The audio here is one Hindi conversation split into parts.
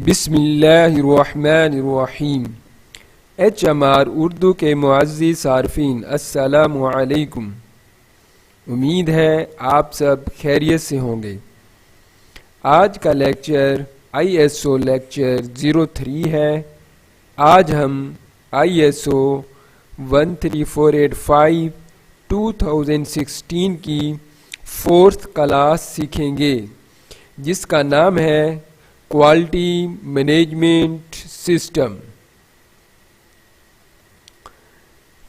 बिस्मिल्लाहिर्रहमानिर्रहीम। HMR उर्दू के मुअज़्ज़िज़ सारफीन अस्सलामु अलैकुम। उम्मीद है आप सब खैरियत से होंगे। आज का लेक्चर ISO लेक्चर 03 है। आज हम ISO 13485 2016 की 4th क्लास सीखेंगे, जिसका नाम है क्वालिटी मैनेजमेंट सिस्टम।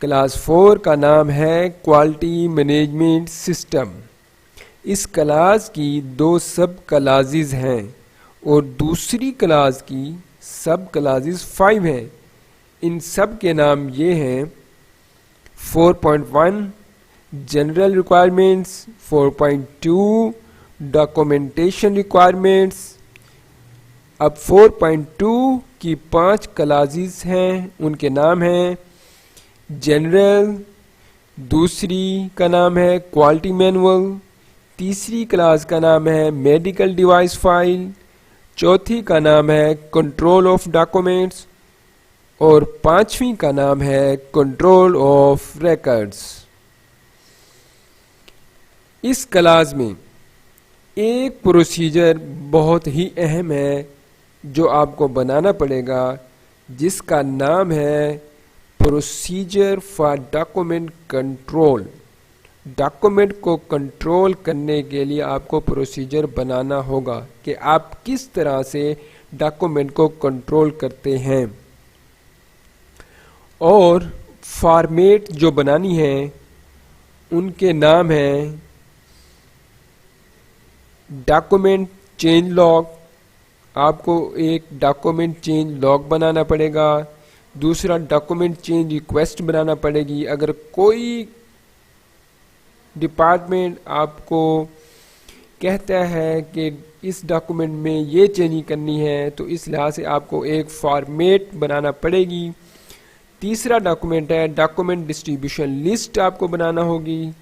क्लास 4 का नाम है क्वालिटी मैनेजमेंट सिस्टम। इस क्लास की 2 सब क्लासेस हैं और दूसरी क्लास की सब क्लासेस 5 हैं। इन सब के नाम ये हैं 4.1 जनरल रिक्वायरमेंट्स, 4.2 डॉक्यूमेंटेशन रिक्वायरमेंट्स। अब 4.2 की 5 क्लासेस हैं, उनके नाम हैं जनरल, दूसरी का नाम है क्वालिटी मैनुअल, तीसरी क्लास का नाम है मेडिकल डिवाइस फाइल, चौथी का नाम है कंट्रोल ऑफ डॉक्यूमेंट्स और 5वीं का नाम है कंट्रोल ऑफ रिकॉर्ड्स। इस क्लास में एक प्रोसीजर बहुत ही अहम है जो आपको बनाना पड़ेगा, जिसका नाम है procedure for document control. Document को कंट्रोल करने के लिए आपको प्रोसीजर बनाना होगा कि आप किस तरह से डॉक्यूमेंट को कंट्रोल करते हैं। और फॉर्मेट जो बनानी है उनके नाम हैं डॉक्यूमेंट चेंज लॉग। आपको एक डॉक्यूमेंट चेंज लॉग बनाना पड़ेगा। दूसरा डॉक्यूमेंट चेंज रिक्वेस्ट बनाना पड़ेगी। अगर कोई डिपार्टमेंट आपको कहता है कि इस डॉक्यूमेंट में ये चेंजिंग करनी है तो इस लिहाज से आपको एक फॉर्मेट बनाना पड़ेगी। तीसरा डॉक्यूमेंट है डॉक्यूमेंट डिस्ट्रीब्यूशन लिस्ट, आपको बनाना होगी।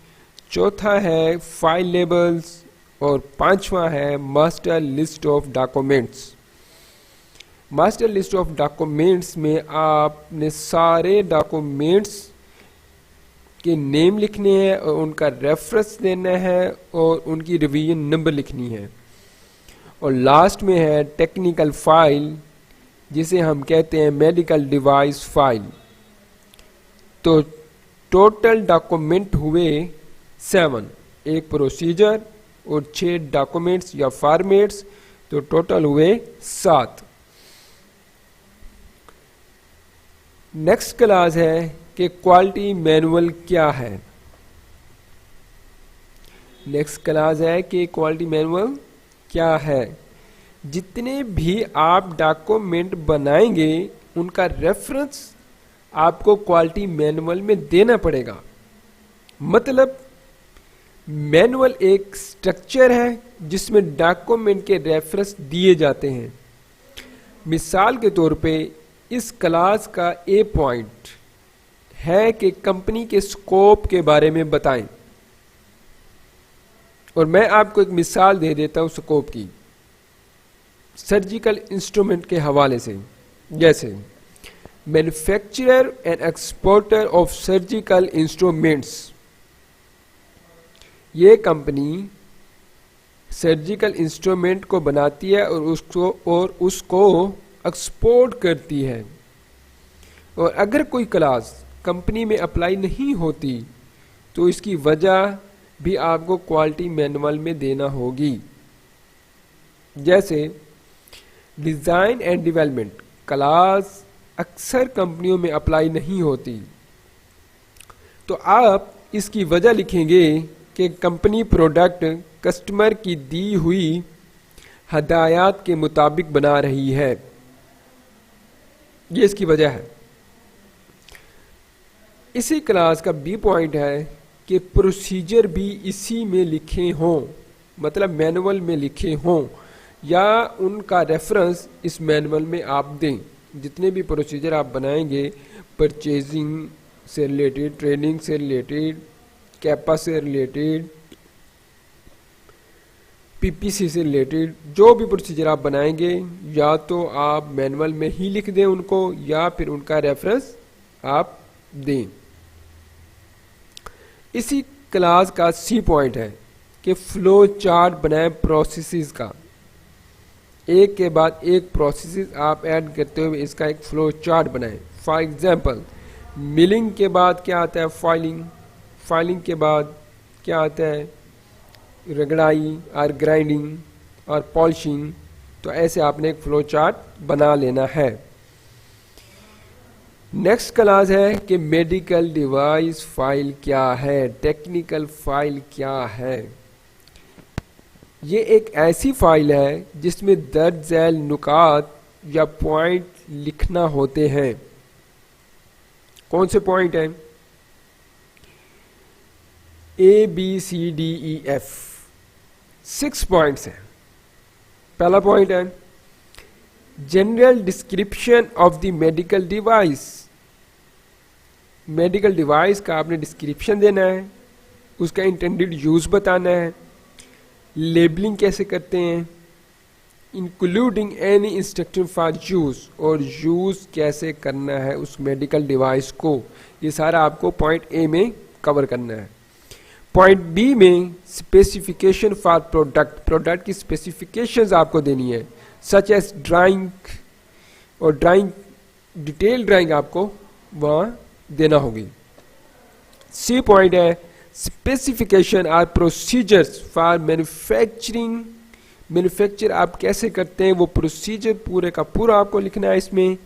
चौथा है फाइल लेबल्स और 5वां है master list of documents. Master list of documents में आपने सारे डॉक्यूमेंट्स के नेम लिखने हैं और उनका रेफरेंस देना है और उनकी रिवीजन नंबर लिखनी है। और लास्ट में है टेक्निकल फाइल, जिसे हम कहते हैं मेडिकल डिवाइस फाइल। तो टोटल डॉक्यूमेंट हुए 7, एक प्रोसीजर और 6 डॉक्यूमेंट्स या फॉर्मेट्स, तो टोटल हुए 7। नेक्स्ट क्लास है कि क्वालिटी मैनुअल क्या है। नेक्स्ट क्लास है कि क्वालिटी मैनुअल क्या है। जितने भी आप डॉक्यूमेंट बनाएंगे उनका रेफरेंस आपको क्वालिटी मैनुअल में देना पड़ेगा। मतलब मैनुअल एक स्ट्रक्चर है जिसमें डॉक्यूमेंट के रेफरेंस दिए जाते हैं। मिसाल के तौर पे इस क्लास का ए पॉइंट है कि कंपनी के स्कोप के बारे में बताएं, और मैं आपको एक मिसाल दे देता हूं स्कोप की सर्जिकल इंस्ट्रूमेंट के हवाले से। जैसे manufacturer and exporter of surgical instruments, ये कंपनी सर्जिकल इंस्ट्रूमेंट को बनाती है और उसको एक्सपोर्ट करती है। और अगर कोई क्लास कंपनी में अप्लाई नहीं होती तो इसकी वजह भी आपको क्वालिटी मैनुअल में देना होगी। जैसे डिज़ाइन एंड डेवलपमेंट क्लास अक्सर कंपनियों में अप्लाई नहीं होती, तो आप इसकी वजह लिखेंगे कि कंपनी प्रोडक्ट कस्टमर की दी हुई हदायत के मुताबिक बना रही है। ये इसकी वजह है। इसी क्लास का बी पॉइंट है कि प्रोसीजर भी इसी में लिखे हों, मतलब मैनुअल में लिखे हों, या उनका रेफरेंस इस मैनुअल में आप दें। जितने भी प्रोसीजर आप बनाएंगे, परचेजिंग से रिलेटेड, ट्रेनिंग से रिलेटेड, कैपा से रिलेटेड, पीपीसी से रिलेटेड जो भी प्रोसीजर आप बनाएंगे या तो आप मैनुअल में ही लिख दें उनको या फिर उनका रेफरेंस आप दें। इसी क्लास का सी पॉइंट है कि फ्लो चार्ट बनाएं प्रोसेसेस का, एक के बाद एक प्रोसेसेस आप ऐड करते हुए इसका एक फ्लो चार्ट बनाएं। फॉर एग्जांपल मिलिंग के बाद क्या आता है फाइलिंग, फाइलिंग के बाद क्या आता है रगड़ाई और ग्राइंडिंग और पॉलिशिंग। तो ऐसे आपने एक फ्लो चार्ट बना लेना है। नेक्स्ट क्लास है कि मेडिकल डिवाइस फाइल क्या है, टेक्निकल फाइल क्या है। ये एक ऐसी फाइल है जिसमें दर्ज झैल नुकात या पॉइंट लिखना होते हैं। कौन से पॉइंट हैं? ABCDEF 6 पॉइंट्स हैं। पहला पॉइंट है general description of the medical device. Medical device का आपने डिस्क्रिप्शन देना है, उसका इंटेंडेड यूज बताना है, लेबलिंग कैसे करते हैं, including any instruction for use, और यूज कैसे करना है उस मेडिकल डिवाइस को। ये सारा आपको पॉइंट ए में कवर करना है। पॉइंट बी में स्पेसिफिकेशन फॉर प्रोडक्ट, प्रोडक्ट की स्पेसिफिकेशंस आपको देनी है, सच एज ड्राइंग, और ड्राइंग डिटेल ड्राइंग आपको वहां देना होगी। सी पॉइंट है specification or procedures for manufacturing, manufacture आप कैसे करते हैं वो प्रोसीजर पूरे का पूरा आपको लिखना है इसमें।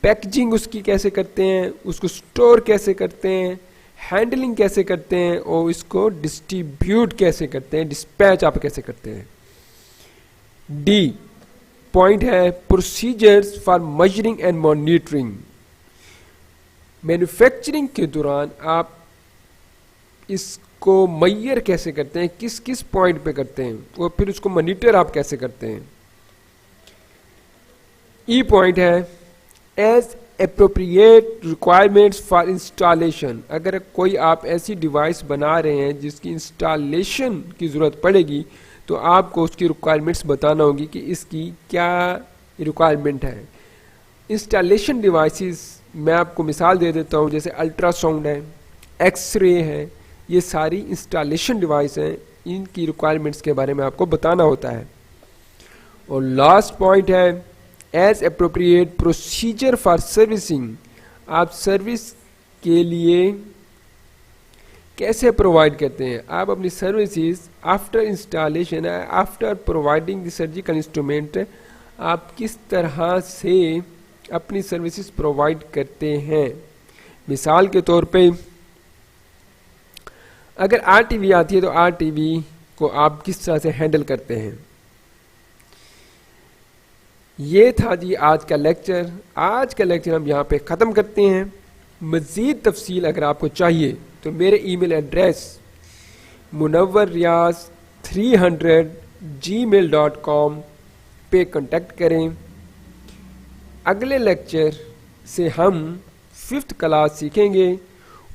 पैकेजिंग उसकी कैसे करते हैं, उसको स्टोर कैसे करते हैं, हैंडलिंग कैसे करते हैं, और इसको डिस्ट्रीब्यूट कैसे करते हैं, डिस्पैच आप कैसे करते हैं। डी पॉइंट है procedures for measuring and monitoring. Manufacturing के दौरान आप इसको मैयर कैसे करते हैं, किस किस पॉइंट पे करते हैं, और फिर उसको मॉनिटर आप कैसे करते हैं। ई पॉइंट है as appropriate requirements for installation. अगर कोई आप ऐसी डिवाइस बना रहे हैं जिसकी इंस्टॉलेशन की ज़रूरत पड़ेगी तो आपको उसकी रिक्वायरमेंट्स बताना होगी कि इसकी क्या रिक्वायरमेंट है। इंस्टॉलेशन डिवाइसेस मैं आपको मिसाल दे देता हूँ, जैसे अल्ट्रासाउंड है, एक्सरे है, ये सारी इंस्टॉलेशन डिवाइस हैं, इनकी रिक्वायरमेंट्स के बारे में आपको बताना होता है। और लास्ट पॉइंट है as appropriate procedure for servicing. आप सर्विस के लिए कैसे प्रोवाइड करते हैं, आप अपनी services after installation, after providing the surgical instrument, आप किस तरह से अपनी सर्विसेज प्रोवाइड करते हैं। मिसाल के तौर पे अगर RTV आती है तो RTV को आप किस तरह से हैंडल करते हैं। ये था जी आज का लेक्चर। आज का लेक्चर हम यहाँ पे ख़त्म करते हैं। मज़ीद तफसील अगर आपको चाहिए तो मेरे ईमेल एड्रेस munawwarriyaz300@gmail.com पे कांटेक्ट करें। अगले लेक्चर से हम 5th क्लास सीखेंगे।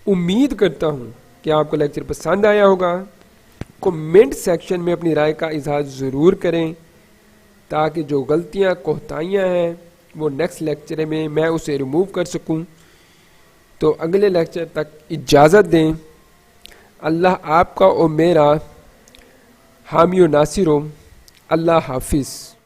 उम्मीद करता हूँ कि आपको लेक्चर पसंद आया होगा। कमेंट सेक्शन में अपनी राय का इजहार ज़रूर करें ताकि जो गलतियाँ कोताहियाँ हैं वो नेक्स्ट लेक्चर में मैं उसे रिमूव कर सकूं। तो अगले लेक्चर तक इजाज़त दें। अल्लाह आपका और मेरा हामी और नासिर हो। अल्लाह हाफिज़।